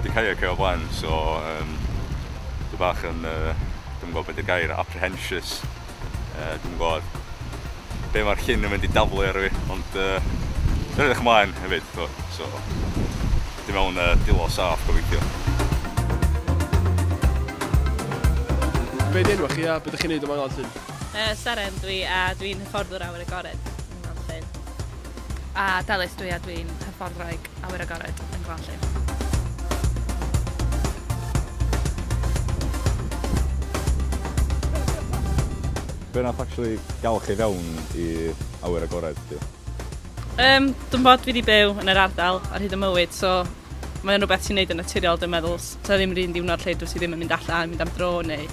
wedi kayak o blaen, so dwi bach yn, dwi'n gwybod beth yw'r gair, apprehensious. Dwi'n gwybod be mae'r llyn yn mynd i daflu ar fi, ond dwi'n edrych ymlaen hefyd, so dim mewn dilo saff gobeithio. Be di enw chi a beth ydych chi'n neud yma yn Glan-llyn? Seren dwi a dwi'n hyfforddwr awyr agored yn Glan-llyn. A Delys dwi a dwi'n hyfforddwraig awyr agored yn Glan-llyn. Be nath actually gael chi fewn i awyr agored di? Dwi'n bod fi wedi byw yn yr ardal ar hyd y mywyd, so mae'n rhywbeth sy'n neud yn naturiol, dwi'n meddwl. So ddim yr un diwrnod lle dwi ddim yn mynd allan, mynd am dro, neu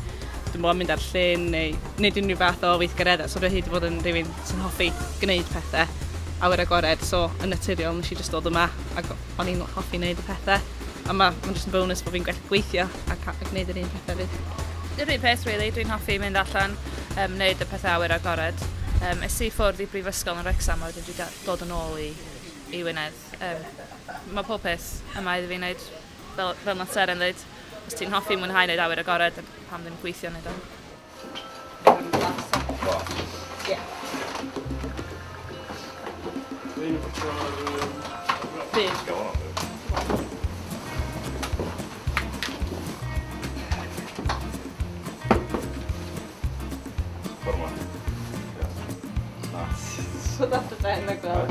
dwi'n bod yn mynd ar llyn, neu wneud unrhyw fath o weithgareddau. So dwi hyd i fod yn rhywun sy'n hoffi gwneud pethau awyr agored, so yn naturiol nes i jyst dod yma ac o'n i'n hoffi wneud y pethau. A mae'n jyst yn bonus bod fi'n gallu gweithio a gwneud yr un pethau fyd. Yr un peth, really, dwi'n hoffi mynd allan, wneud y pethau awyr agored. Es i ffwrdd i Brifysgol yn Wrecsam a wedyn dwi dod yn ôl i Wynedd. Mae pob peth yma iddo fi wneud fel nath Seren dweud. Os ti'n hoffi mwynhau wneud awyr agored, pam ddim gweithio wneud o. So that's the thing, like that.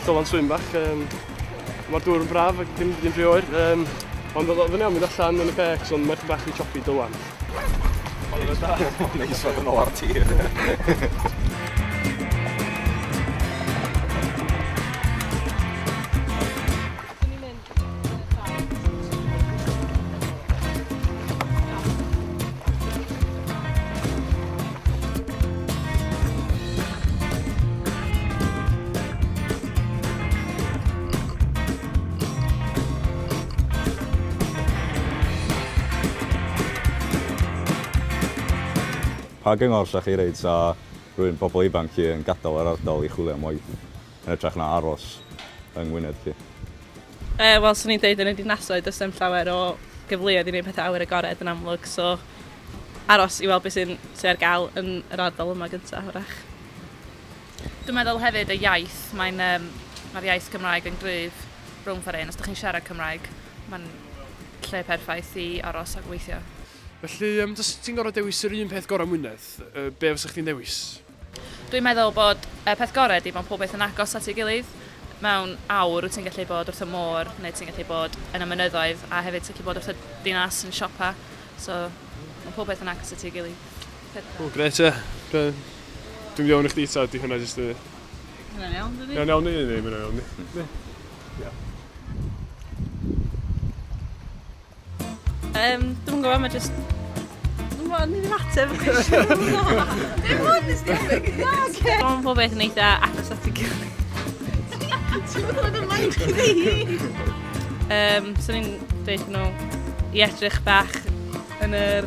Dylan swim bach. Mae'r dŵr yn braf ac ddim rhy oer. Ond oedd yn iawn mynd allan yn y becs, ond mae'n bach i chopi dylan. Ond neis fod yn ôl ar tir. Pa gyngor sa chi reid sa rhywun bobl ifanc chi yn gadael yr ardal i chwilio am waith yn edrych na aros yng Ngwynedd chi? Wel, swn i'n dweud yn y dinasoedd, does dim llawer o gyfleoedd i wneud pethau awyr agored yn amlwg, so aros i weld beth sy'n ar gael yn yr ardal yma gyntaf, wrach. Dwi'n meddwl hefyd y iaith, mae'r iaith Cymraeg yn gryf rhwng ffordd un. Os ydych chi'n siarad Cymraeg, mae'n lle perffaith i aros a gweithio. Felly, os ti'n gorfod dewis yr un peth gorau Wynedd, be fysa chdi'n dewis? Dwi'n meddwl bod y peth gorau ydy bod pob beth yn agos at ei gilydd. Mewn awr wyt ti'n gallu bod wrth y môr, neu ti'n gallu bod yn y mynyddoedd, a hefyd ti'n gallu bod wrth y dinas yn siopa. So, mae pob beth yn agos at ei gilydd. O, gret e. Dwi'n mynd iawn i chdi ta, di hwnna jyst y... Hynna'n iawn, dydi? Hynna'n iawn ni, neu hynna'n iawn ni. Dwi'n gwybod, mae jyst... Dwi'n gwybod, ni ddim ateb y cwestiwn. Dim ond is gymryd. Mae'n pob beth yn eitha agos at ei gilydd. Ti'n gwybod yn maen chdi? So ni'n dweud nhw i edrych bach yn yr...